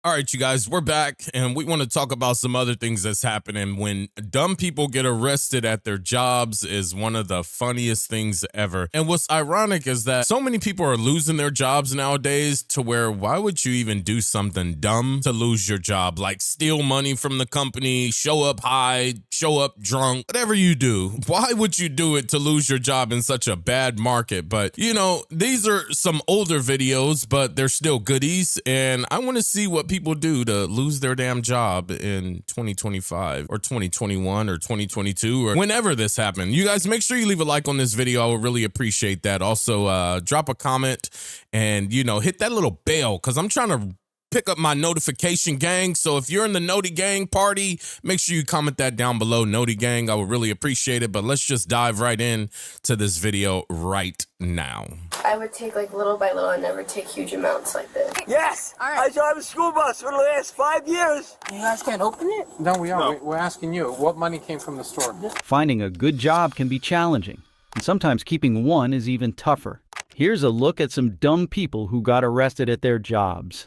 All right, you guys, we're back, and we want to talk about some other things that's happening. When dumb people get arrested at their jobs is one of the funniest things ever. And what's ironic is that so many people are losing their jobs nowadays to where why would you even do something dumb to lose your job? Like steal money from the company, show up high, show up drunk, whatever you do. Why would you do it to lose your job in such a bad market? But, you know, these are some older videos, but they're still goodies, and I want to see what people do to lose their damn job in 2025 or 2021 or 2022 or whenever this happened. You guys make sure you leave a like on this video. I would really appreciate that. Also, drop a comment and, you know, hit that little bell because I'm trying to pick up my notification gang. So if you're in the Noti Gang party, make sure you comment that down below, Noti Gang. I would really appreciate it. But let's just dive right in to this video right now. I would take like little by little and never take huge amounts like this. Yes! All right. I drive a school bus for the last 5 years. You guys can't open it? No, we are. No. We're asking you, what money came from the store? Finding a good job can be challenging, and sometimes keeping one is even tougher. Here's a look at some dumb people who got arrested at their jobs.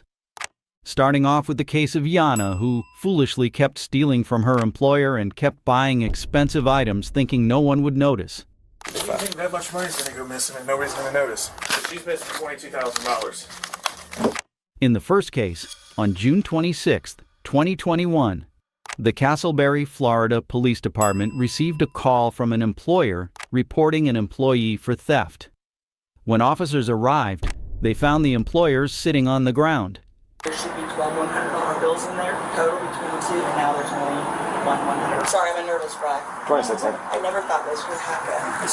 Starting off with the case of Yana, who foolishly kept stealing from her employer and kept buying expensive items thinking no one would notice. You think that much money's gonna go missing and nobody's gonna notice? She's missing $22,000. In the first case, on June 26, 2021, the Castleberry, Florida Police Department received a call from an employer reporting an employee for theft. When officers arrived, they found the employer sitting on the ground. There should be 12 $100 bills in there total between the two, and now there's only one $100. Sorry, I'm a nervous wreck. 2600. I never thought this would happen. I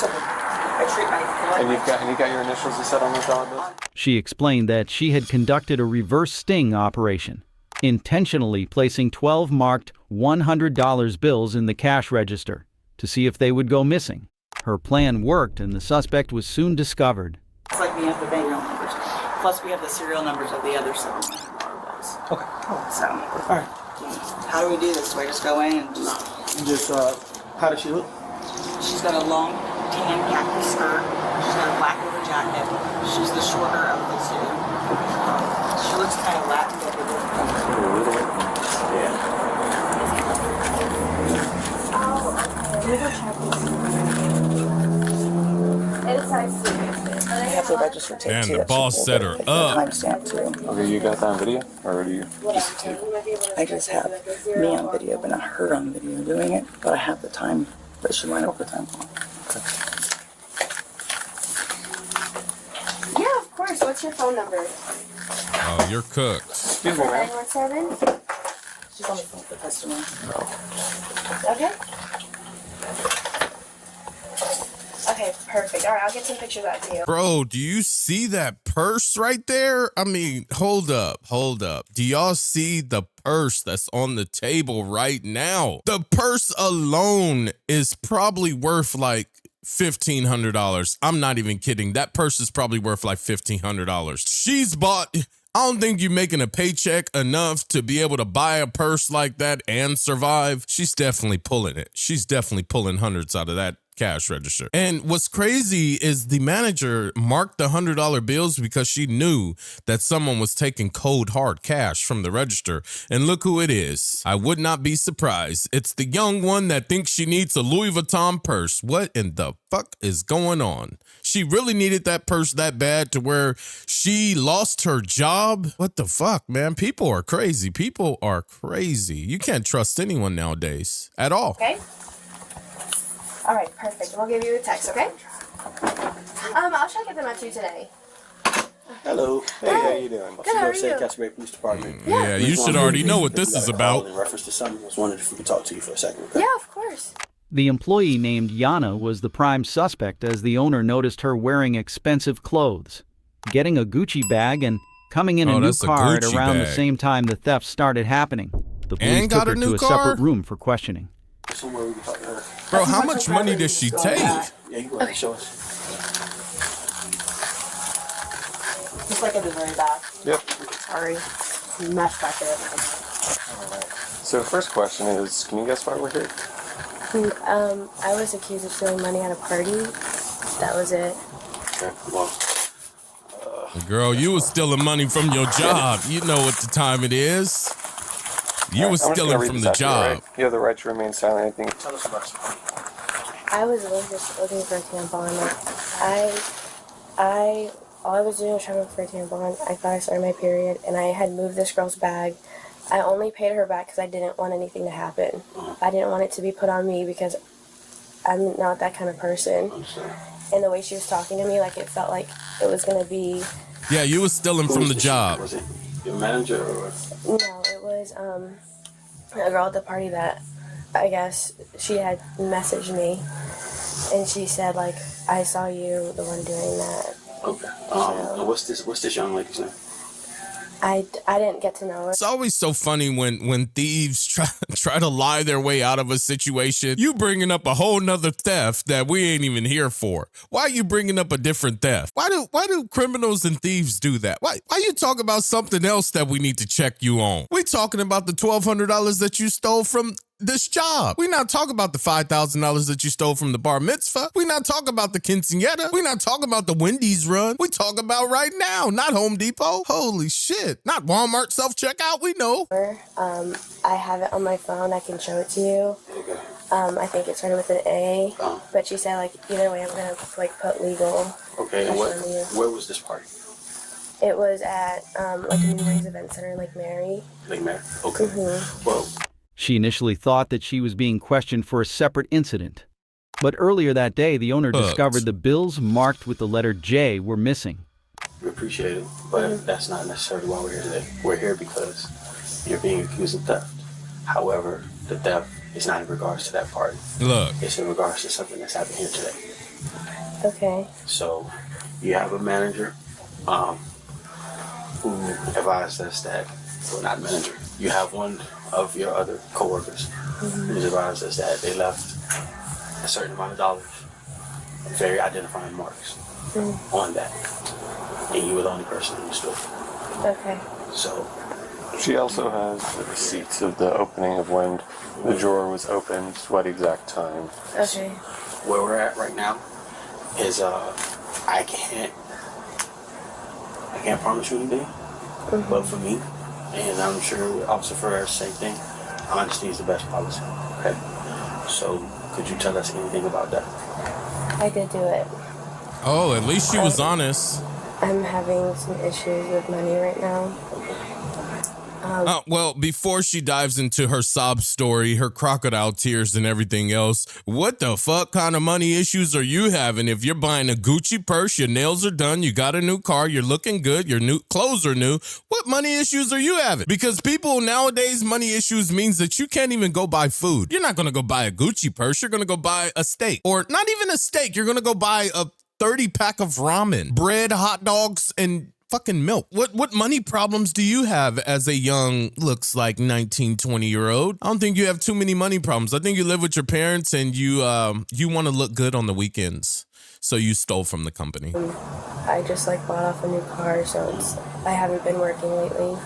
treat my And you got your initials you said on those dollar bills? She explained that she had conducted a reverse sting operation, intentionally placing 12 marked $100 bills in the cash register to see if they would go missing. Her plan worked, and the suspect was soon discovered. It's like we have the bank numbers. Plus, we have the serial numbers of the other $700 bills. Okay. So, All right. how do we do this? Do I just go in and just... How does she look? She's got a long tan khaki skirt. She's got a black leather jacket. She's the shorter of the two. She looks kind of Latin, but a little bit. I have the register tape And too. the boss set her up. Timestamp too. Okay, you got that on video? Or do you just tape? I just have me on video, but not her on video doing it. But I have the time that she went over time. Yeah, of course. What's your phone number? Oh, you're cooked. Excuse me, ma'am. 917? She's on the phone with the customer. Okay. Okay, perfect. All right, I'll get some pictures out to you. Bro, do you see that purse right there? I mean, hold up. Do y'all see the purse that's on the table right now? The purse alone is probably worth like $1,500. I'm not even kidding. That purse is probably worth like $1,500. She's bought... I don't think you're making a paycheck enough to be able to buy a purse like that and survive. She's definitely pulling it. She's definitely pulling hundreds out of that cash register. And what's crazy is the manager marked the $100 bills because she knew that someone was taking cold hard cash from the register. And look who it is. I would not be surprised. It's the young one that thinks she needs a Louis Vuitton purse. What in the fuck is going on? She really needed that purse that bad to where she lost her job? What the fuck, man? People are crazy. People are crazy. You can't trust anyone nowadays at all. Okay? All right, perfect. We'll give you a text, okay? I'll try to get them out to you today. Hello. Hey, how you doing? Good, how are you? Cashapp Police Department. Yeah, you should already know what this is about. In reference to something, I was wondering if we could talk to you for a second. Okay? Yeah, of course. The employee named Yana was the prime suspect as the owner noticed her wearing expensive clothes, getting a Gucci bag, and coming in a new that's a car at Gucci around the bag. same time the theft started happening. The police And got took her a new to a car? separate room for questioning. Somewhere we can talk to her. Bro, how much money does she take? Yeah, you go ahead and show us. Just like at the very back. Yep. Sorry. Mesh back there. So first question is, can you guess why we're here? I was accused of stealing money at a party. That was it. Okay, well, Girl, you was stealing money from your job. You know what the time it is. You was I'm just gonna stealing read from this the out to you, job. right? You have the right to remain silent. Anything. Tell us about it. I was really just looking for a tampon. All I was doing was trying to look for a tampon. I thought I started my period, and I had moved this girl's bag. I only paid her back because I didn't want anything to happen. I didn't want it to be put on me because I'm not that kind of person. And the way she was talking to me, like, it felt like it was gonna be. Yeah, you was stealing from the job. Was it your manager or? No, it was a girl at the party that I guess she had messaged me, and she said, like, I saw you the one doing that. Okay. What's this young lady's name? I didn't get to know her. It's always so funny when thieves try to lie their way out of a situation. You bringing up a whole nother theft that we ain't even here for. Why are you bringing up a different theft? Why do criminals and thieves do that? Why you talk about something else that we need to check you on? We talking about the $1,200 that you stole from this job. We not talking about the $5,000 that you stole from the bar mitzvah. We not talking about the quinceañera. We not talking about the Wendy's run. We talking about right now, not Home Depot. Holy shit. Not Walmart self-checkout. We know. I have it on my phone. I can show it to you. Okay. I think it started with an A. But she said, like, either way, I'm gonna like put legal. Okay. And where was this party? It was at like a New Ways Event Center in Lake Mary. Lake Mary. Okay. Well. She initially thought that she was being questioned for a separate incident. But earlier that day, the owner discovered the bills marked with the letter J were missing. We appreciate it, but that's not necessarily why we're here today. We're here because you're being accused of theft. However, the theft is not in regards to that party. Look. It's in regards to something that's happened here today. Okay. So, you have a manager who advised us that, well, not manager, you have one of your other coworkers who's advised us that they left a certain amount of dollars, very identifying marks on that. And you were the only person who stood. Okay. So, She also has the receipts of the opening of when the drawer was opened, what exact time. Okay. Where we're at right now is I can't promise you anything, but for me, and I'm sure Officer Ferrer, same thing, honesty is the best policy. Okay. So could you tell us anything about that? I did do it. Oh, at least she was honest. I'm having some issues with money right now. Well, before she dives into her sob story, her crocodile tears and everything else, what the fuck kind of money issues are you having? If you're buying a Gucci purse, your nails are done, you got a new car, you're looking good, your new clothes are new, what money issues are you having? Because people nowadays, money issues means that you can't even go buy food. You're not going to go buy a Gucci purse, you're going to go buy a steak. Or not even a steak, you're going to go buy a 30-pack of ramen, bread, hot dogs, and fucking milk. What money problems do you have as a young, looks like 19, 20-year-old? I don't think you have too many money problems. I think you live with your parents and you want to look good on the weekends. So you stole from the company. I just like bought off a new car, so I haven't been working lately.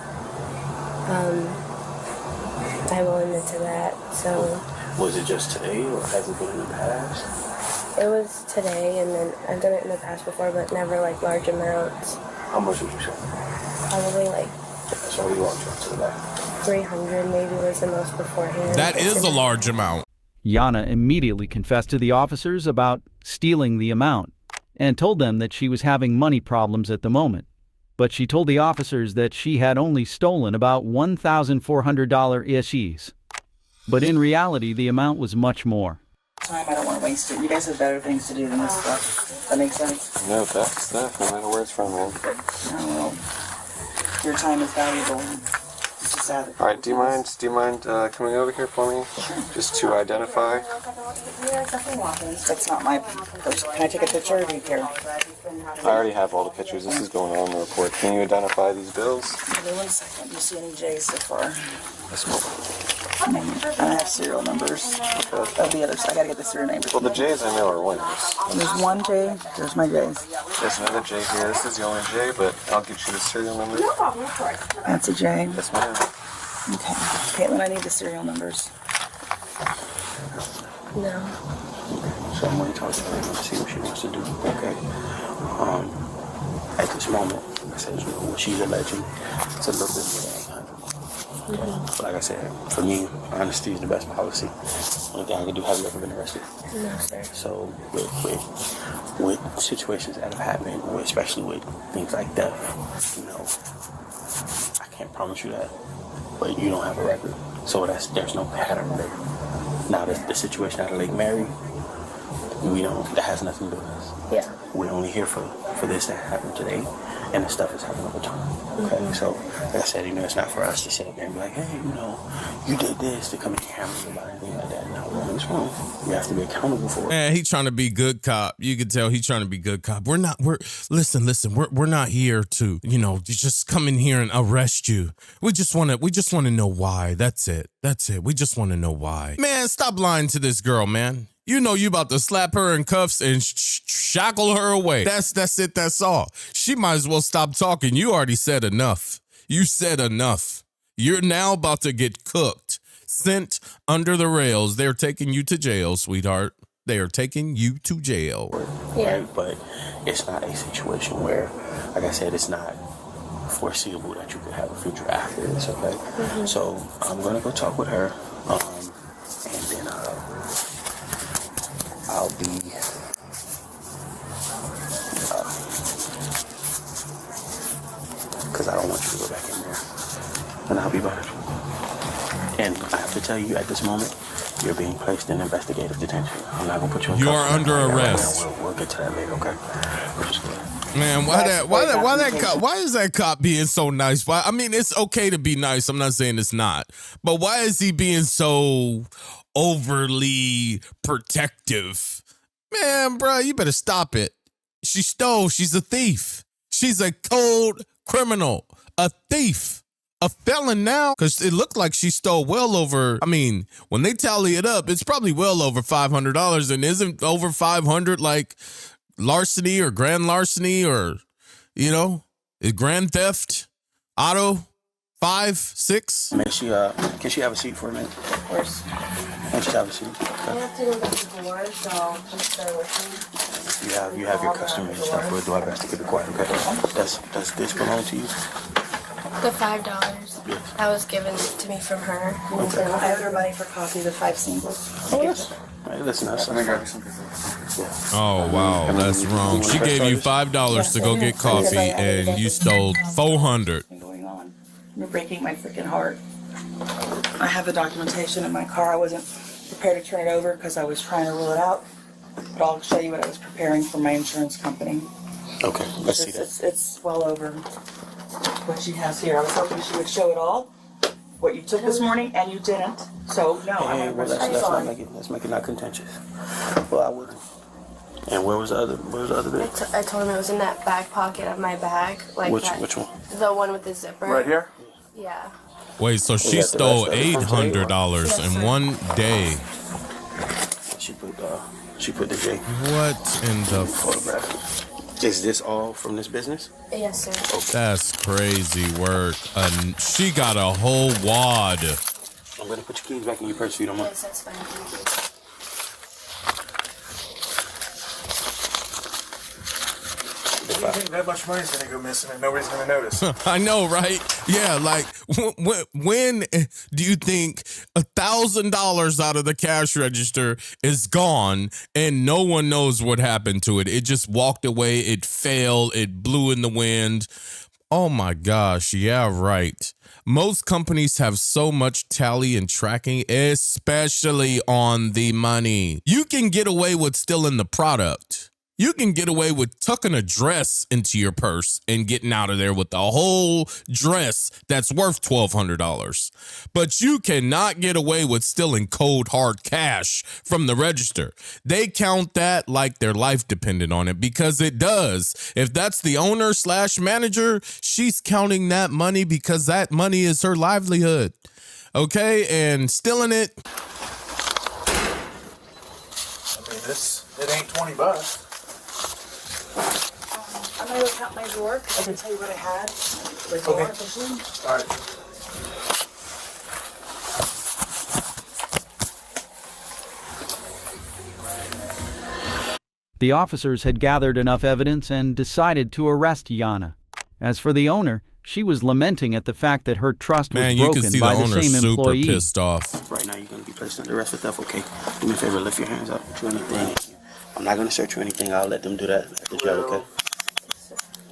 I will admit to that. So Was it just today or has it been in the past? it was today, and then I've done it in the past before, but never like large amounts. How much would you say? Probably like That's why we walked you up to the back. 300 maybe was the most beforehand. That is a large amount. Yana immediately confessed to the officers about stealing the amount and told them that she was having money problems at the moment. But she told the officers that she had only stolen about $1,400 issues. But in reality, the amount was much more. Time, I don't want to waste it. You guys have better things to do than this stuff. That makes sense? No, that's stuff, no matter where it's from, man. No, your time is valuable. It's just sad. All right, do you mind coming over here for me? Just to identify. That's not my person. Can I take a picture or do you care? I already have all the pictures. This is going on in the report. Can you identify these bills? Give me 1 second. Do you see any J's so far? Let's move I have serial numbers of the other side. I gotta get the serial numbers. on. Well, the J's I know are winners. There's one J. There's my J's. There's another J here. This is the only J, but I'll get you the serial number. That's a J. Yes, ma'am. Okay. Caitlin, I need the serial numbers. No. So I'm going to talk to her and see what she wants to do. Okay. at this moment, I said, you know, what she's alleging, it's a little bit more than 800. But like I said, for me, honesty is the best policy. Only thing I can do, have you ever been arrested? No, sir. So with situations that have happened, especially with things like theft, you know, I can't promise you that, but you don't have a record. So there's no pattern there. Now the situation out of Lake Mary, that has nothing to do with us. Yeah. We're only here for this to happen today, and the stuff is happening over time. Okay, so like I said, it's not for us to sit there and be like, hey, you did this, to come and hammer you about anything like that. No, wrong's wrong. You have to be accountable for it. Man, he trying to be good cop. You can tell he's trying to be good cop. Listen, we're not here to, just come in here and arrest you. We just want to know why. That's it. We just want to know why. Man, stop lying to this girl, man. You know you about to slap her in cuffs and shackle her away. That's it. That's all. She might as well stop talking. You already said enough. You said enough. You're now about to get cooked. Sent under the rails. They're taking you to jail, sweetheart. They are taking you to jail. Yeah. Right? But it's not a situation where, like I said, it's not foreseeable that you could have a future after this, okay? Mm-hmm. So I'm going to go talk with her, and then I'll be because I don't want you to go back in there, and I'll be back. And I have to tell you, at this moment, you're being placed in investigative detention. I'm not gonna put you in. You are under arrest. We'll get to that later, okay? We're just gonna... Man, why is that cop being so nice? I mean, it's okay to be nice. I'm not saying it's not, but why is he being so overly protective? Man, bro, you better stop it. She stole. She's a thief. She's a cold criminal, a thief, a felon now. Because it looked like she stole well over. I mean, when they tally it up, it's probably well over $500. And isn't over 500 like larceny or grand larceny or, grand theft, auto, 5, 6? Can she have a seat for a minute? Of course. Can she have a seat? I have to go back to work, so just bear with me. You have your customary stuff. We'll do our best to keep it quiet, okay? Does this belong to you? The $5 that was given to me from her. Okay. I owed her money for coffee, the 5 singles. Hey, listen, that's Let me grab you something. Oh, wow, that's wrong. She gave you $5 to go get coffee, and you stole $400. Going on. You're breaking my freaking heart. I have the documentation in my car. I wasn't prepared to turn it over because I was trying to rule it out. But I'll show you what I was preparing for my insurance company. okay. Let's see that. It's well over what she has here. I was hoping she would show it all, what you took this morning, and you didn't. So, no, I'm Hey, going well, to let's make it not contentious. Well, I wouldn't. And where was the other bit? I told him it was in that back pocket of my bag. Like Which that, one? The one with the zipper. Right here? Yeah. Wait, so she stole $800 in one day. She put the J. What in the Photograph. Is this all from this business? Yes, sir. That's crazy work. She got a whole wad. I'm gonna put your keys back in your purse if you don't mind. Yes, that's fine. Thank you. You think that much money's gonna go missing and nobody's gonna notice? I know, right? Yeah, like when do you think $1,000 out of the cash register is gone and no one knows what happened to it? It just walked away. It fell. It blew in the wind. Oh my gosh. Yeah, right. Most companies have so much tally and tracking, especially on the money. You can get away with stealing the product. You can get away with tucking a dress into your purse and getting out of there with a whole dress that's worth $1,200. But you cannot get away with stealing cold hard cash from the register. They count that like their life depended on it, because it does. If that's the owner / manager, she's counting that money because that money is her livelihood. Okay, and stealing it. I mean, it ain't $20. I'm going to go count my drawer. I can tell you what I had. Okay. All right. The officers had gathered enough evidence and decided to arrest Yana. As for the owner, she was lamenting at the fact that her trust was Man, you can broken see the by the owner same super employee. pissed off. Right now, you're going to be placed under arrest for theft, okay? Do me a favor, lift your hands up. Do anything. I'm not going to search you or anything. I'll let them do that at the jail, okay?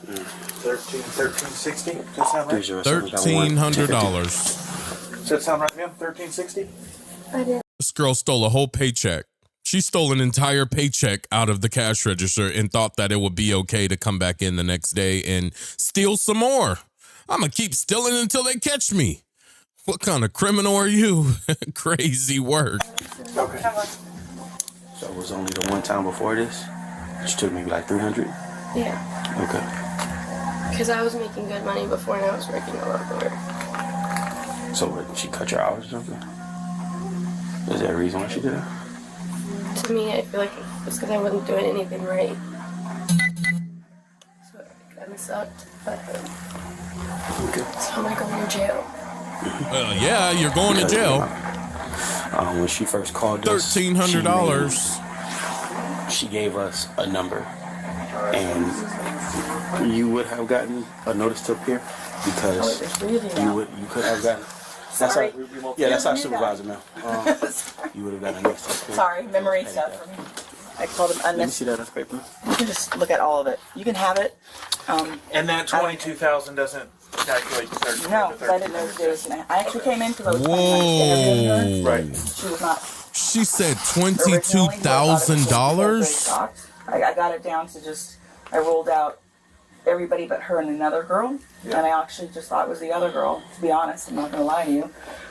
1360. Does that sound right? $1,300. Does that sound right, ma'am? 1360. I did. This girl stole a whole paycheck. She stole an entire paycheck out of the cash register and thought that it would be okay to come back in the next day and steal some more. I'm going to keep stealing until they catch me. What kind of criminal are you? Crazy work. Okay. So it was only the one time before this? She took maybe like 300? Yeah. Okay. Because I was making good money before and I was working a lot more. So what, she cut your hours or something? Is there a reason why she did that? To me, I feel like it's because I wasn't doing anything right. So it kind of sucked. But so am I going to jail? Yeah, you're going to jail. When she first called us, $1,300. she gave us a number, and you would have gotten a notice to appear because you could have gotten. That's our, that's our supervisor, man. You would have gotten a notice to appear. Sorry, memory stuff for me. I called him Let me see that on paper. You can just look at all of it. You can have it. And that 22,000 doesn't calculate the 13. No, because I didn't know if there was I actually came in because I was Whoa. Right. She was not. She said originally, $22,000? I got it down to just, I rolled out everybody but her and another girl. And I actually just thought it was the other girl, to be honest. I'm not going to lie to you.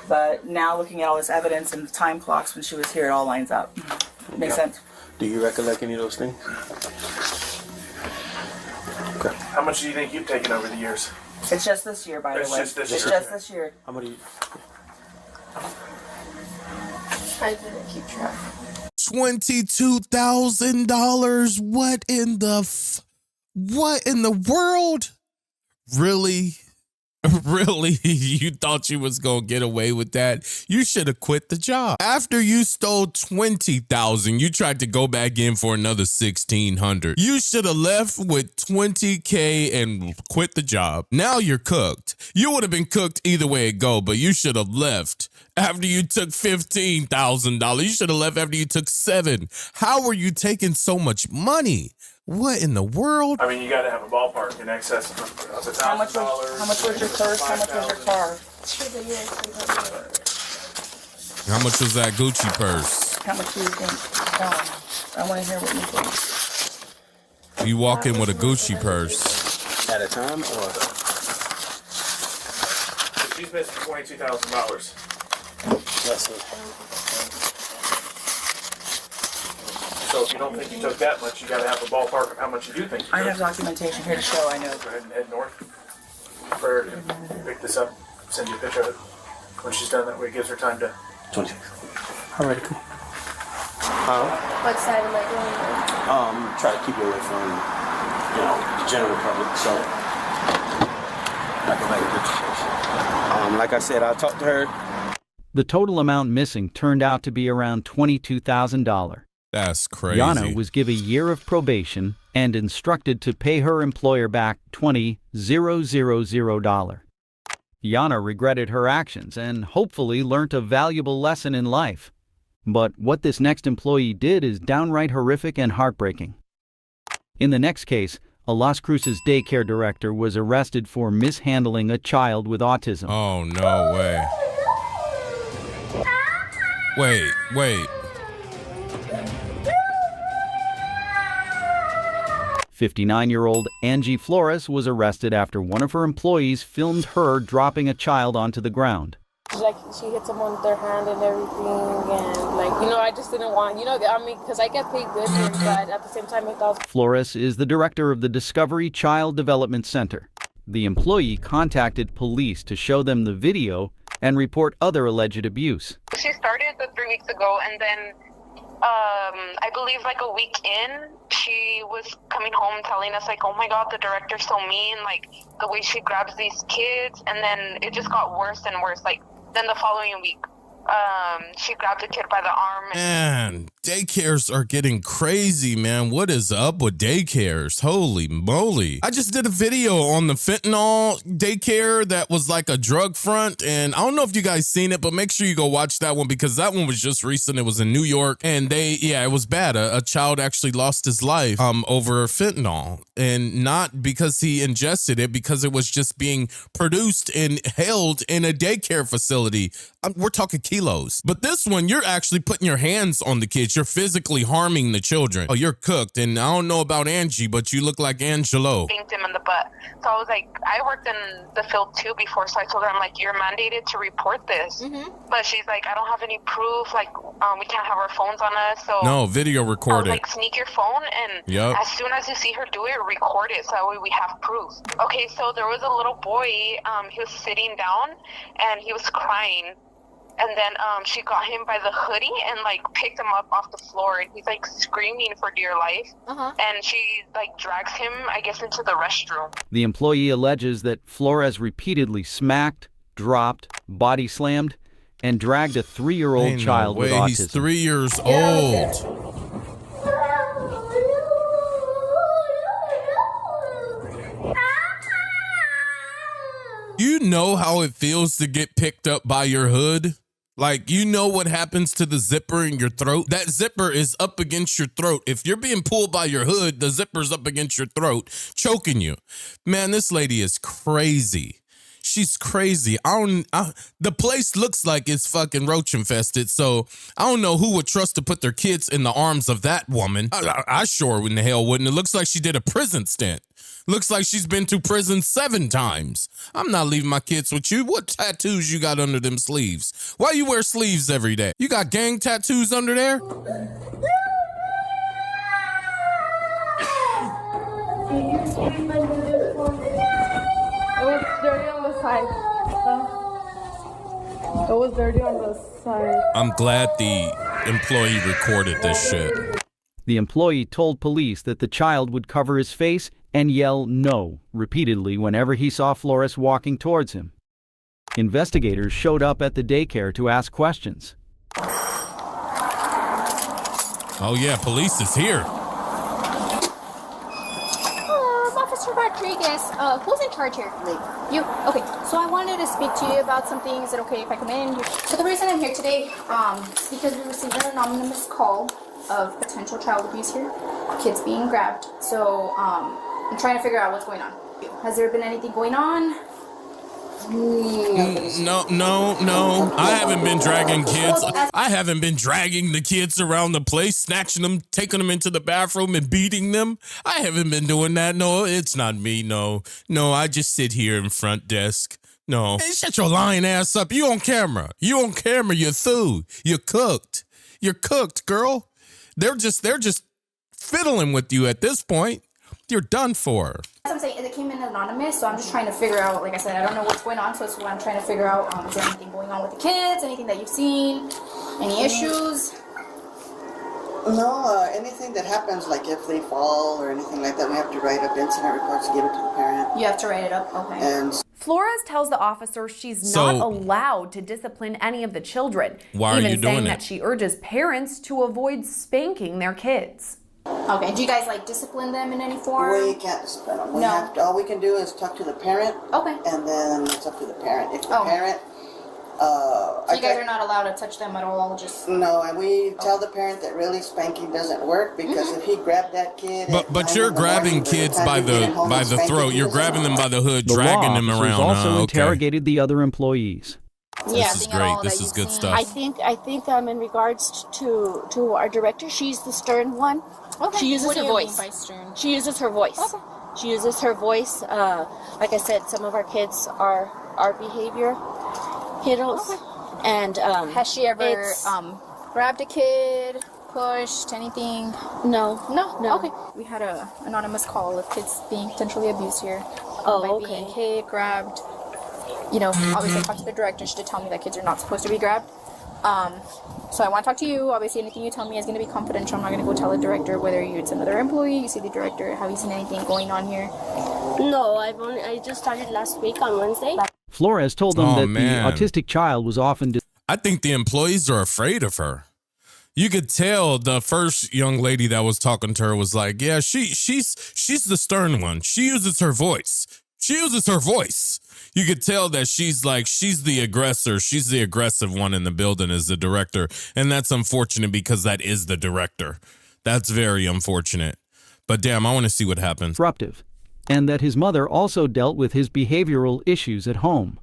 But now looking at all this evidence and the time clocks when she was here, it all lines up. Makes sense. Do you recollect any of those things? Okay. How much do you think you've taken over the years? It's just this year, by the It's way. just this It's year? just this year. How many? I didn't keep track. $22,000. What in the world? Really? Really? You thought you was gonna get away with that? You should have quit the job. After you stole $20,000, you tried to go back in for another $1,600. You should have left with $20K and quit the job. Now you're cooked. You would have been cooked either way it go, but you should have left after you took $15,000. You should have left after you took $7,000. How were you taking so much money? What in the world? I mean, you got to have a ballpark in excess of $1,000. How much was your purse? How much was your car? How much was that Gucci purse? How much do you think? I want to hear what you think. You walk in with a Gucci purse. At a time, or? She's missing $22,000. That's it. So if you don't think you took that much, you got to have a ballpark of how much you do think you took. I have documentation here to show I know. Go ahead and head north. For her to pick this up, send you a picture of it. When she's done, that way it gives her time to... 26. All right, cool. What side am I going on? Try to keep you away from, the general public, so not go back to the situation. Like I said, I talked to her. The total amount missing turned out to be around $22,000. That's crazy. Yana was given a year of probation and instructed to pay her employer back $20,000. Yana regretted her actions and hopefully learnt a valuable lesson in life. But what this next employee did is downright horrific and heartbreaking. In the next case, a Las Cruces daycare director was arrested for mishandling a child with autism. Oh, no way. Wait. 59-year-old Angie Flores was arrested after one of her employees filmed her dropping a child onto the ground. Like, she hit someone with their hand and everything, and I just didn't want, because I get paid good here, but at the same time I thought... Flores is the director of the Discovery Child Development Center. The employee contacted police to show them the video and report other alleged abuse. She started 3 weeks ago, and then I believe a week in, she was coming home telling us oh my God, the director's so mean, the way she grabs these kids, and then it just got worse and worse. Then the following week, She grabbed the kid by the arm. Man, daycares are getting crazy, man. What is up with daycares? Holy moly. I just did a video on the fentanyl daycare that was like a drug front, and I don't know if you guys seen it, but make sure you go watch that one because that one was just recent. It was in New York, and it was bad. A child actually lost his life over fentanyl, and not because he ingested it, because it was just being produced and held in a daycare facility. We're talking kilos. But this one, you're actually putting your hands on the kids. You're physically harming the children. Oh, you're cooked. And I don't know about Angie, but you look like Angelo. Spanked him in the butt. So I was like, I worked in the field too before, so I told her, I'm like, you're mandated to report this. But she's like, I don't have any proof. Like, we can't have our phones on us. So no, video record it. Like, sneak your phone, and as soon as you see her do it, record it so that way we have proof. Okay, so there was a little boy. He was sitting down, and he was crying. And then she got him by the hoodie and like picked him up off the floor, and he's like screaming for dear life. And she like drags him, I guess, into the restroom. The employee alleges that Flores repeatedly smacked, dropped, body slammed, and dragged a 3-year-old child with autism. He's 3 years old. You know how it feels to get picked up by your hood? Like, you know what happens to the zipper in your throat? That zipper is up against your throat. If you're being pulled by your hood, the zipper's up against your throat, choking you. Man, this lady is crazy. She's crazy. The place looks like it's fucking roach infested, so I don't know who would trust to put their kids in the arms of that woman. I sure in the hell wouldn't. It looks like she did a prison stint. Looks like she's been to prison 7 times. I'm not leaving my kids with you. What tattoos you got under them sleeves? Why you wear sleeves every day? You got gang tattoos under there? It was dirty on the side. It was dirty on the side. I'm glad the employee recorded this shit. The employee told police that the child would cover his face and yell no repeatedly whenever he saw Flores walking towards him. Investigators showed up at the daycare to ask questions. Oh yeah, police is here. Officer Rodriguez, who's in charge here? You? Okay, so I wanted to speak to you about some things. Is it okay if I come in? So the reason I'm here today is because we received an anonymous call of potential child abuse here, kids being grabbed. So I'm trying to figure out what's going on. Has there been anything going on? No. I haven't been dragging kids. I haven't been dragging the kids around the place, snatching them, taking them into the bathroom and beating them. I haven't been doing that. No, it's not me. No, I just sit here in front desk. No. Hey, shut your lying ass up. You on camera. You're through. You're cooked. You're cooked, girl. They're just fiddling with you at this point. You're done for. As I'm saying, it came in anonymous, so I'm just trying to figure out, like I said, I don't know what's going on, so that's what I'm trying to figure out. Is there anything going on with the kids? Anything that you've seen? Any issues? No, anything that happens, like if they fall or anything like that, we have to write up incident reports to give it to the parent. You have to write it up? Okay. And Flores tells the officer she's not allowed to discipline any of the children. Why are you doing even saying it? that she urges parents to avoid spanking their kids. Okay, do you guys like discipline them in any form? we can't discipline them. All we can do is talk to the parent. Okay. And then it's up to the parent. If the parent... So you guys are not allowed to touch them at all? Just No, and we tell the parent that really spanking doesn't work because if he grabbed that kid... But you're grabbing kids by the throat. You're grabbing them by the hood, dragging them around. The law officers also interrogated the other employees. This is great. This is good stuff. I think in regards to our director, she's the stern one. Okay. She uses her voice. By stern? She uses her voice. Okay. She uses her voice. Like I said, some of our kids are behavior kiddos. Okay. And has she ever grabbed a kid, pushed, anything? No. Okay. We had an anonymous call of kids being potentially abused here. Okay. Being hit, grabbed. You know, obviously I talked to the director. She did tell me that kids are not supposed to be grabbed. So I want to talk to you. Obviously, anything you tell me is going to be confidential. I'm not going to go tell the director whether it's another employee. You see the director. Have you seen anything going on here? No, I just started last week on Wednesday. Flores told them that the autistic child was often... I think the employees are afraid of her. You could tell the first young lady that was talking to her was like, yeah, she's the stern one. She uses her voice. You could tell that she's the aggressor. She's the aggressive one in the building as the director. And that's unfortunate because that is the director. That's very unfortunate. But damn, I want to see what happens. Disruptive, and that his mother also dealt with his behavioral issues at home.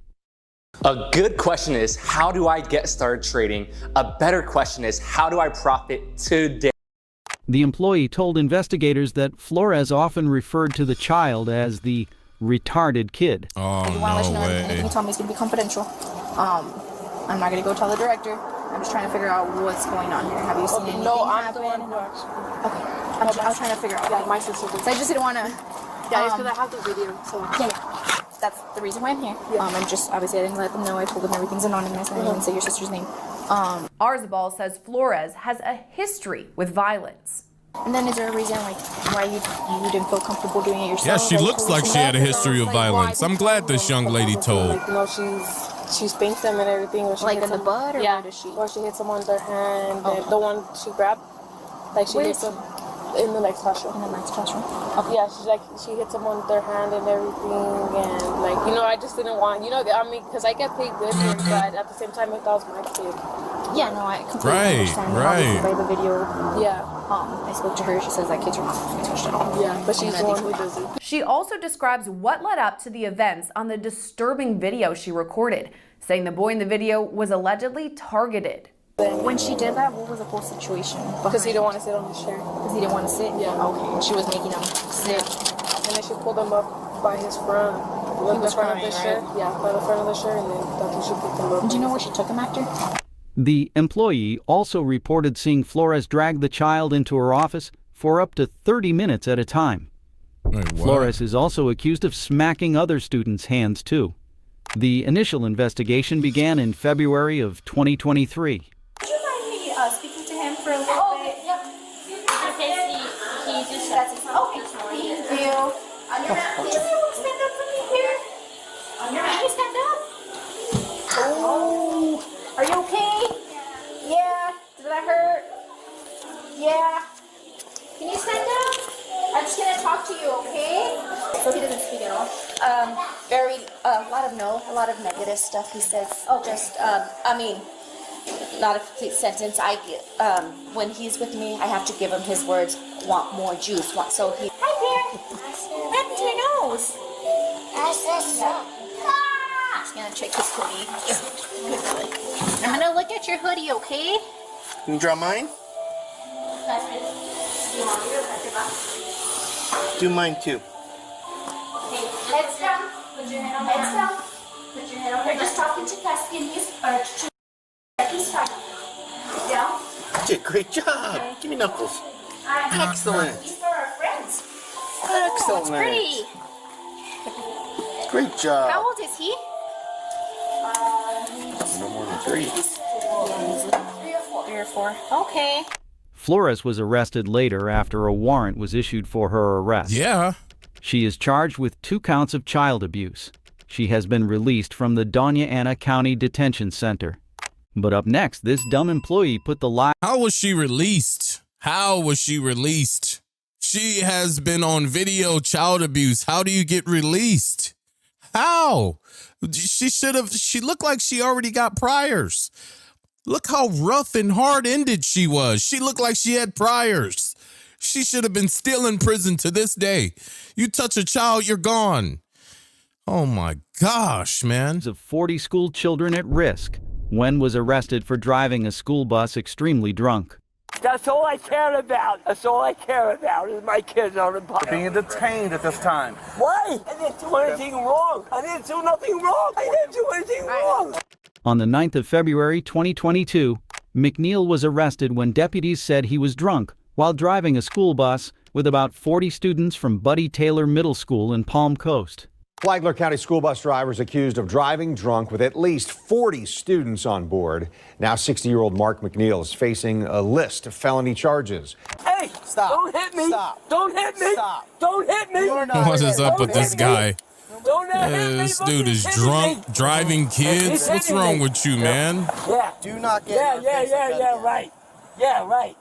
A good question is, how do I get started trading? A better question is, how do I profit today? The employee told investigators that Flores often referred to the child as the retarded kid. Oh, no way. Anything you tell me is going to be confidential. I'm not going to go tell the director. I'm just trying to figure out what's going on here. Have you seen anything happen? Okay. I'm trying to figure out. Yeah, my sister did. So I just didn't want to... Yeah, it's because I have the video, so... Yeah. That's the reason why I'm here. Yeah. And just, obviously, I didn't let them know. I told them everything's anonymous. I didn't even say your sister's name. Arzabal says Flores has a history with violence. And then is there a reason, why you didn't feel comfortable doing it yourself? Yeah, she looks like she had a history of violence. I'm glad this young lady told. She spanks them and everything. Or she like in the butt, or yeah, where does she? Or she hits them on their hand. Oh. The one she grabbed, she hits them in the next classroom. In the next classroom. Okay. Yeah, she hits them on their hand and everything, and I just didn't want, because I get paid good here, but at the same time, if that was my kid. Yeah, no, I completely understand. Right. By the video. Yeah. I spoke to her. She says that kids are not going to be touched at all. Yeah, but she's the one who does it. She also describes what led up to the events on the disturbing video she recorded, saying the boy in the video was allegedly targeted. When she did that, what was the whole situation? Because he didn't want to sit on his chair. Because he didn't want to sit? Yeah. Okay, and she was making him sit. And then she pulled him up by his front. He was crying, right? Yeah, by the front of the shirt, and then that's when she picked him up. Do you know where she took him after? The employee also reported seeing Flores drag the child into her office for up to 30 minutes at a time. Wait, Flores is also accused of smacking other students' hands, too. The initial investigation began in February of 2023. Would you mind me speaking to him for a little bit? Yep. He just has his okay. Thank you. On your mouth. Does anyone stand up for me here? On your mouth. Can you stand up? Oh. Are you okay? Yeah. Did that hurt? Yeah. Can you stand up? I'm just gonna talk to you, okay? So he doesn't speak at all. A lot of negative stuff he says. Oh, just, not a complete sentence. When he's with me, I have to give him his words. Want more juice? So he. Hi there. What happened to your nose? He's gonna check his hoodie. I'm gonna look at your hoodie, okay? Can you draw mine? Do mine too. Okay, heads down. Put your head on heads down. Put your head on. You're just talking to Caskin. He's fine. Down. Did a great job. Give me knuckles. Excellent. These are our friends. Excellent. It's pretty. Great job. How old is he? No more than 3. Yeah, 3 or 4. Okay. Flores was arrested later after a warrant was issued for her arrest. Yeah. She is charged with 2 counts of child abuse. She has been released from the Doña Ana County Detention Center. But up next, this dumb employee put the lie. How was she released? How was she released? She has been on video child abuse. How do you get released? How? She looked like she already got priors. Look how rough and hard-ended she was. She looked like she had priors. She should have been still in prison to this day. You touch a child, you're gone. Oh my gosh, man. Of 40 school children at risk. Wen was arrested for driving a school bus extremely drunk. That's all I care about. That's all I care about is my kids are in prison. Being detained at this time. Why? I didn't do anything wrong. I didn't do nothing wrong. I didn't do anything wrong. On the 9th of February 2022, McNeil was arrested when deputies said he was drunk while driving a school bus with about 40 students from Buddy Taylor Middle School in Palm Coast. Flagler County school bus drivers accused of driving drunk with at least 40 students on board. Now 60-year-old Mark McNeil is facing a list of felony charges. Hey, stop. Don't hit me. Stop. Don't hit me. Stop. Don't hit me. What is up with this guy? Don't hit me. This dude is drunk, driving kids. What's wrong with you, man? Yeah. Do not get Yeah, right. Yeah, right.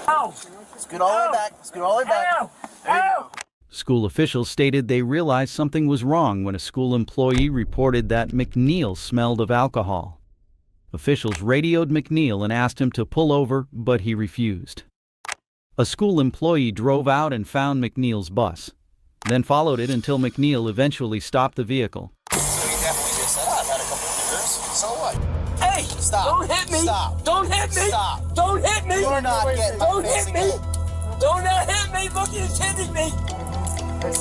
Ow. Scoot all the way back. Scoot all the way back. Ow. Ow. School officials stated they realized something was wrong when a school employee reported that McNeil smelled of alcohol. Officials radioed McNeil and asked him to pull over, but he refused. A school employee drove out and found McNeil's bus, then followed it until McNeil eventually stopped the vehicle. So you definitely just said, I've had a couple of beers. So what? Hey, Stop. Don't hit me. Stop. Don't hit me. Stop. Don't hit me. You're not getting my Don't face hit me. again. Don't hit me. Look, he's hitting me.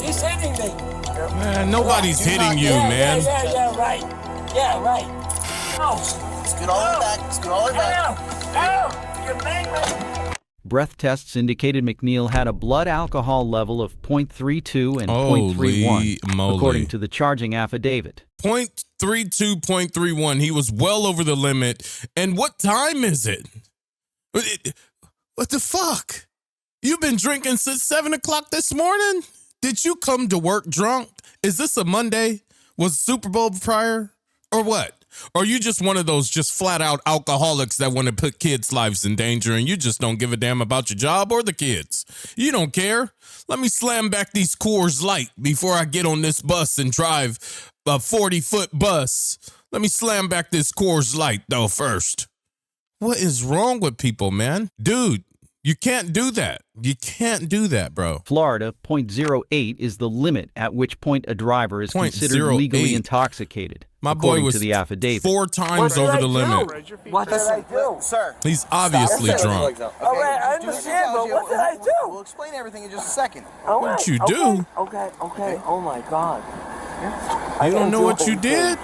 He's hitting me. Man, nobody's hitting you, man. Yeah, right. Yeah, right. Ow. Scoot all the way back. Scoot all the way back. Ow. You made me. Breath tests indicated McNeil had a blood alcohol level of 0.32 and Holy 0.31, moly. according to the charging affidavit. 0.32, 0.31. He was well over the limit. And what time is it? What the fuck? You've been drinking since 7 o'clock this morning? Did you come to work drunk? Is this a Monday? Was Super Bowl prior? Or what? Or are you just one of those just flat out alcoholics that want to put kids' lives in danger and you just don't give a damn about your job or the kids? You don't care. Let me slam back these Coors Light before I get on this bus and drive a 40-foot bus. Let me slam back this Coors Light though first. What is wrong with people, man? Dude, you can't do that. You can't do that, bro. Florida, 0.08 is the limit at which point a driver is considered 0.08. legally intoxicated. My boy according was to the affidavit. 4 times over the limit. What did I do? Sir. He's obviously drunk. All right, I understand, but what did I do? We'll explain everything in just a second. What'd you do? Okay. Oh my God. You don't know what you did?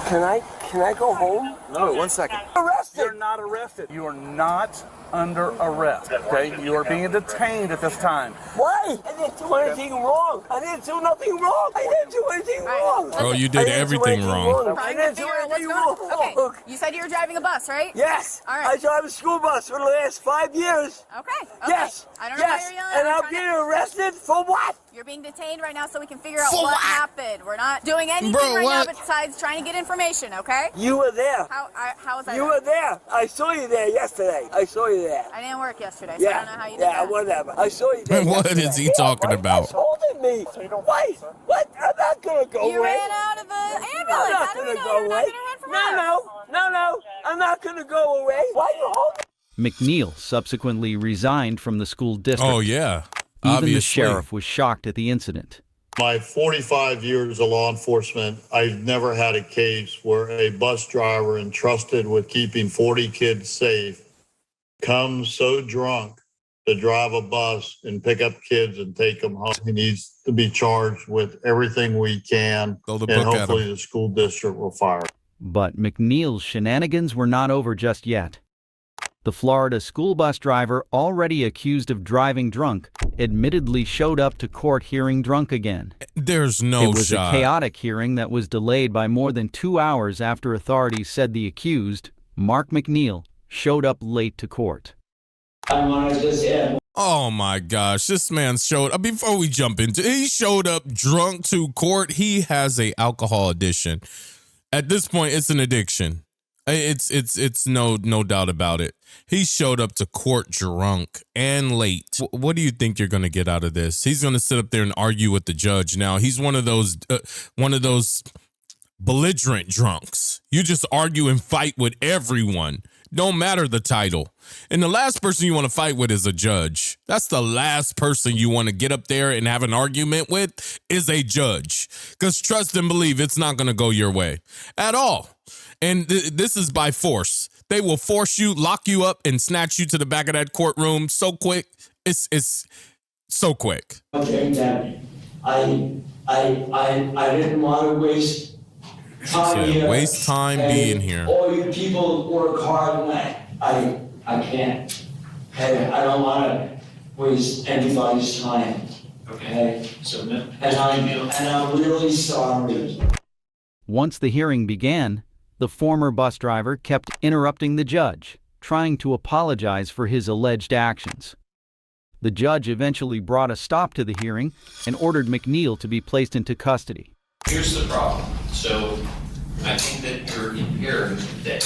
Can I go home? No, 1 second. Arrested. You're not arrested. You are not under arrest, okay? You are being detained at this time. Why? I didn't do anything wrong. I didn't do nothing wrong. I didn't do anything wrong. Bro, you did everything wrong. I didn't do anything wrong. Okay, you said you were driving a bus, right? Yes. All right. I drive a school bus for the last 5 years. Okay. Yes. I don't know why Yes. you're yelling. And I'm I'm trying getting arrested for what? You're being detained right now so we can figure out For what what? happened. We're not doing anything Bro, right what? now besides trying to get information, okay? You were there. How was I You there? were there. I saw you there yesterday. I saw you there. I didn't work yesterday, so I don't know how you did Yeah, that. whatever. I saw you there. What yesterday. is he talking about? Why holding me? Why? What? I'm not gonna go You away. ran out of the ambulance. I'm not How do we gonna know go you're not away. going to run from us? No. I'm not gonna go away. Why you holding? McNeil subsequently resigned from the school district. Oh, yeah. Even Obviously. the sheriff was shocked at the incident. My 45 years of law enforcement, I've never had a case where a bus driver entrusted with keeping 40 kids safe comes so drunk to drive a bus and pick up kids and take them home. He needs to be charged with everything we can, Throw the and book at hopefully him. the school district will fire him. But McNeil's shenanigans were not over just yet. The Florida school bus driver, already accused of driving drunk, admittedly showed up to court hearing drunk again. There's no It was shot. a chaotic hearing that was delayed by more than 2 hours after authorities said the accused, Mark McNeil, showed up late to court. Oh my gosh, this man showed up. Before we jump into, he showed up drunk to court. He has a alcohol addiction. At this point, it's an addiction. It's no doubt about it. He showed up to court drunk and late. What do you think you're going to get out of this? He's going to sit up there and argue with the judge. Now, he's one of those belligerent drunks. You just argue and fight with everyone. Don't matter the title. And the last person you want to fight with is a judge. That's the last person you want to get up there and have an argument with is a judge. Because trust and believe it's not going to go your way at all. And this is by force. They will force you, lock you up, and snatch you to the back of that courtroom so quick. It's so quick. Okay, Daddy. I didn't want to waste time here. Waste time being here. All you people work hard, and I can't. Okay, I don't want to waste anybody's time. Okay, and I'm really sorry. Once the hearing began, the former bus driver kept interrupting the judge, trying to apologize for his alleged actions. The judge eventually brought a stop to the hearing and ordered McNeil to be placed into custody. Here's the problem. So I think that you're impaired today. And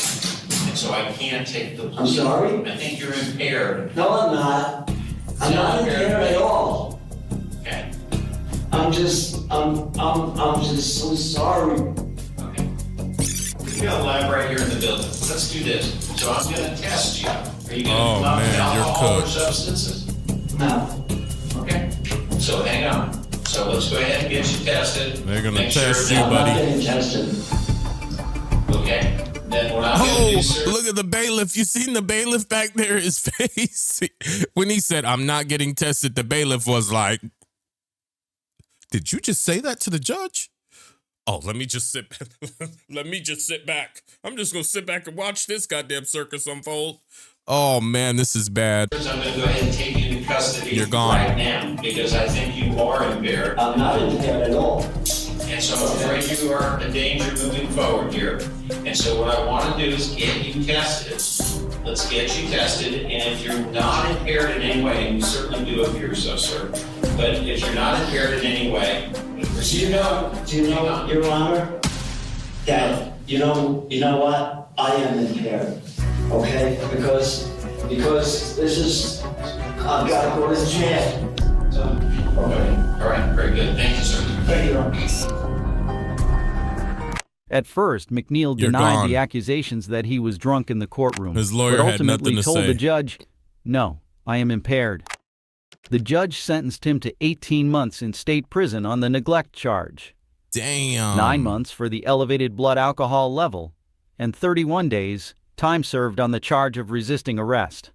so I can't take the plea. I'm sorry? I think you're impaired. No, I'm not. I'm not impaired at all. Okay. I'm just so sorry. We got a lab right here in the building. Let's do this. So I'm gonna test you. Are you gonna Oh, come out with man, you're alcohol or cooked. substances? No. Okay. So hang on. So let's go ahead and get you tested. They're gonna Make test sure you, that- buddy. I'm not getting tested. Okay. Then what I'm gonna Oh, do, sir. look at the bailiff. You seen the bailiff back there? His face. When he said, I'm not getting tested, the bailiff was like, did you just say that to the judge? Oh, let me just sit back. Let me just sit back. I'm just going to sit back and watch this goddamn circus unfold. Oh, man, this is bad. I'm going to go ahead and take you into custody You're gone. right now because I think you are impaired. I'm not impaired at all. And so I'm afraid you are a danger moving forward here. And so what I want to do is get you tested. Let's get you tested. And if you're not impaired in any way, and you certainly do appear so, sir, but if you're not impaired in any way, Do you know, Your Honor, that you know what? I am impaired. Okay? Because this is, I've got to go to jail. So, okay. All right, very good. Thank you, sir. Thank you, Your Honor. At first, McNeil You're denied gone. the accusations that he was drunk in the courtroom. His lawyer but had ultimately nothing to told say. the judge, no, I am impaired. The judge sentenced him to 18 months in state prison on the neglect charge. Damn. 9 months for the elevated blood alcohol level, and 31 days, time served on the charge of resisting arrest.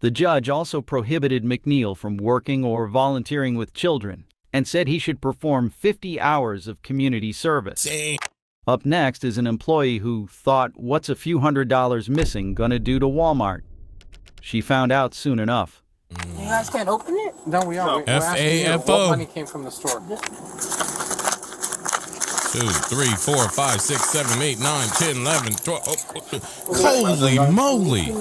The judge also prohibited McNeil from working or volunteering with children, and said he should perform 50 hours of community service. Damn. Up next is an employee who thought, what's a few $100s missing gonna do to Walmart? She found out soon enough. You guys can't open it? No, we are. We're asking you FAFO. what money came from the store. 2, 3, 4, 5, 6, 7, 8, 9, 10, 11, 12. Holy moly.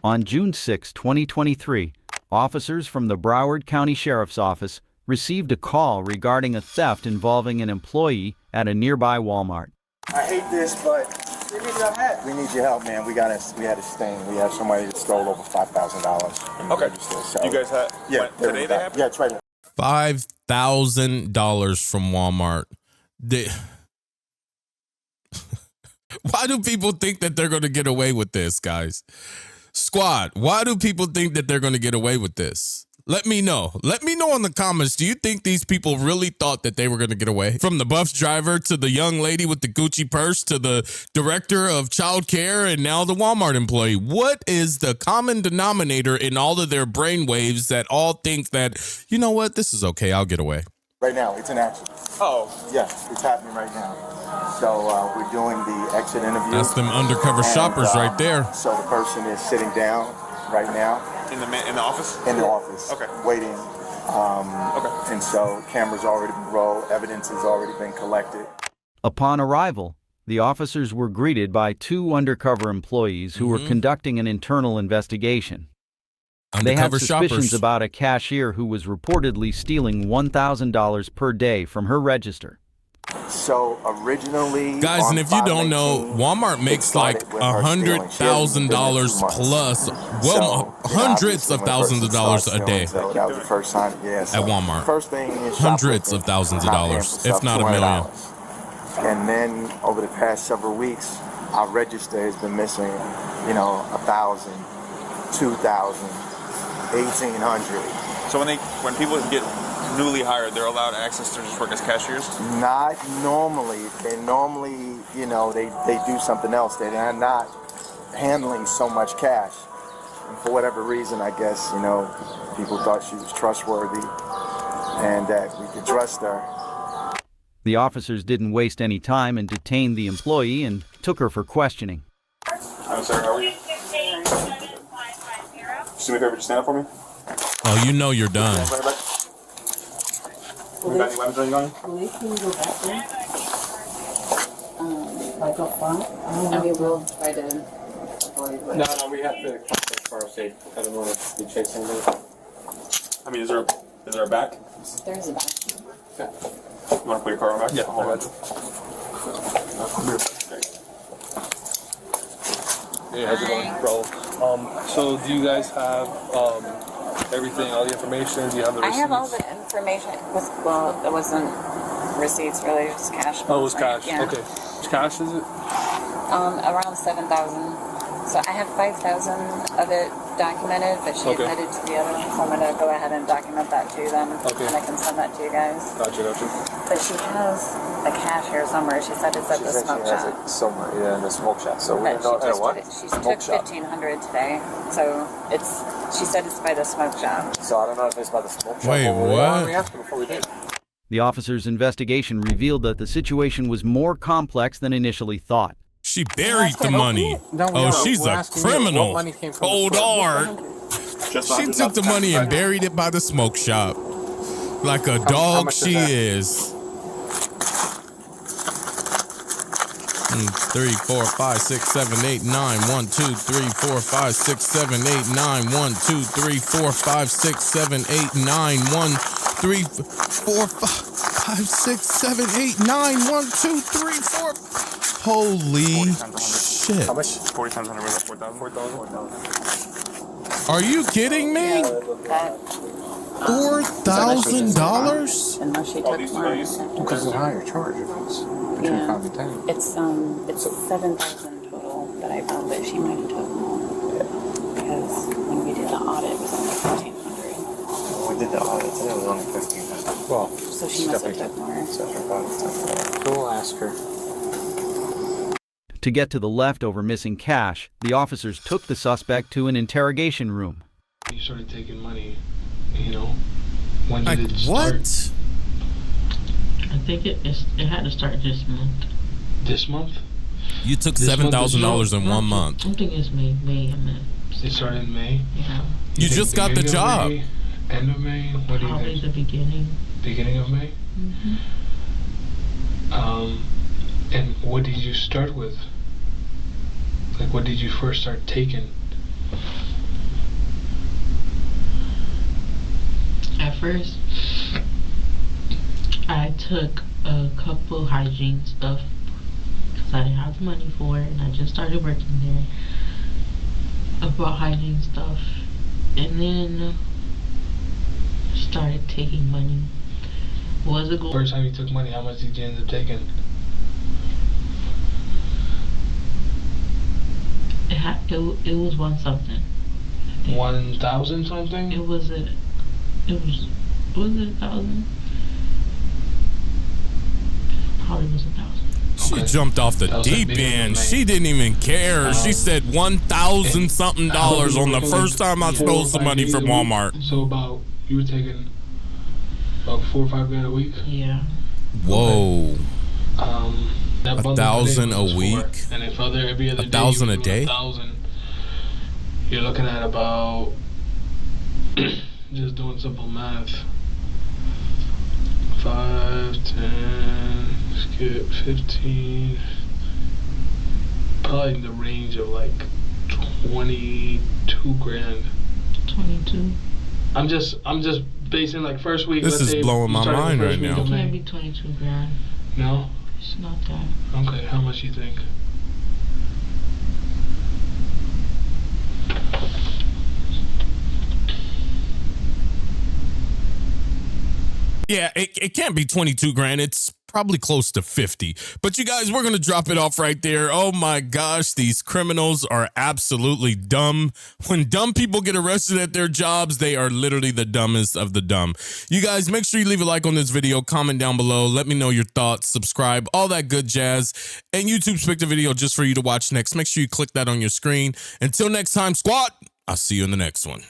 On June 6, 2023, officers from the Broward County Sheriff's Office received a call regarding a theft involving an employee at a nearby Walmart. I hate this, but we need your help, man. We had a sting. We have somebody that stole over $5,000. Okay. So, You guys had today they happened? Yeah, it's right. $5,000 from Walmart. Why do people think that they're going to get away with this, guys? Squad, why do people think that they're going to get away with this? Let me know. Let me know in the comments. Do you think these people really thought that they were going to get away? From the bus driver to the young lady with the Gucci purse to the director of child care and now the Walmart employee. What is the common denominator in all of their brainwaves that all think that, you know what, this is okay, I'll get away? Right now, it's in action. Oh. Yeah, it's happening right now. So we're doing the exit interview. That's them undercover shoppers right there. So the person is sitting down right now. In the office? In the office. Okay. Waiting. Okay. And so cameras already been rolled. Evidence has already been collected. Upon arrival, the officers were greeted by 2 undercover employees who were conducting an internal investigation. They had Undercover suspicions shoppers. about a cashier who was reportedly stealing $1,000 per day from her register. So originally, Guys, and if you don't know, Walmart makes like $100,000 plus, well, hundreds of thousands of dollars a day So that was the first time, yeah. So at Walmart. First thing is Hundreds of thousands of dollars, if not a million. And then over the past several weeks, our register has been missing, 1,000, 2,000, 1,800. So when people get newly hired, they're allowed access to just work as cashiers? Not normally. They normally, they do something else. They're not handling so much cash. And for whatever reason, I guess, people thought she was trustworthy and that we could trust her. The officers didn't waste any time and detained the employee and took her for questioning. I'm sorry, how are you? Just do me a favor, just stand up for me. Oh, you know you're done. You got any weapons on you? Can you go back there? Like up front? I mean, we'll try to avoid. No, we have to. Car safe. I don't want to be chasing them. I mean, is there a back? There is a back. Okay. You want to put your car on back? Yeah, hold on. Hey, how's it going, bro? So do you guys have everything, all the information? Do you have the I receipts? have all the information. Well, it wasn't receipts really, it was cash. Oh, it was cash. Yeah. Okay. Which cash is it? Around 7,000. So I have 5,000 of it documented, but she admitted to the other one, so I'm gonna go ahead and document that to them, and I can send that to you guys. Gotcha. But she has a cash here somewhere. She said it's at the smoke She has shop. it somewhere, yeah, in the smoke shop. So we But don't know what? she Smoke took shop. 1,500 today, so it's. She said it's by the smoke shop. So I don't know if it's by the smoke shop. Wait, or what? We asked her before we did. The officer's investigation revealed that the situation was more complex than initially thought. She buried the money. Oh, she's a criminal. Cold hard. She took the money and buried it by the smoke shop. Like a dog she is. 3, 4, 5, 6, 7, 8, 9. 1, 2, 3, 4, 5, 6, 7, 8, 9. 1, 2, 3, 4, 5, 6, 7, 8, 9. 1, 3, 4, 5, 6, 7, 8, 9. 1, 2, 3, 4. Holy shit. How much? 40 times 100 was that 4,000? 4,000. Are you kidding me? $4,000? Unless she took mine. Because it's a higher charge if it's between 5 and 10. It's 7,000 total that I found, but she might have took more. Because when we did the audit, it was only 1,500. We did the audit today, it was only 1,500. Well, So she must have took more. We'll ask her. To get to the leftover missing cash, the officers took the suspect to an interrogation room. You started taking money, you know? When did it start? What? I think it had to start this month. This month? You took $7,000 in 1 month. I think it's May. It started in May? Yeah. You just got the job. May, end of May? What do you Probably think? the beginning. Beginning of May? Mm-hmm. And what did you start with? Like, what did you first start taking? At first, I took a couple hygiene stuff because I didn't have the money for it, and I just started working there. I bought hygiene stuff, and then started taking money. Was a goal. First time you took money, how much did you end up taking? It was one something. 1,000 something? Was it 1,000? Probably was 1,000. She jumped off the deep end. She didn't even care. She said $1,000 something dollars on the first time I stole some money from Walmart. So you were taking about 4 or 5 grand a week? Yeah. Whoa. That 1,000 a week? And if every other 1,000 a day? 1,000, you're looking at about, just doing simple math, 5, 10, skip 15, probably in the range of like 22 grand. 22. I'm just basing like first week. This is blowing my mind right now. It can't be 22 grand. No? It's not that. Okay, how much you think? Yeah, it can't be 22 grand. It's probably close to 50. But you guys, we're going to drop it off right there. Oh my gosh, these criminals are absolutely dumb. When dumb people get arrested at their jobs, they are literally the dumbest of the dumb. You guys, make sure you leave a like on this video, comment down below, let me know your thoughts, subscribe, all that good jazz. And YouTube's picked a video just for you to watch next. Make sure you click that on your screen. Until next time, squad, I'll see you in the next one.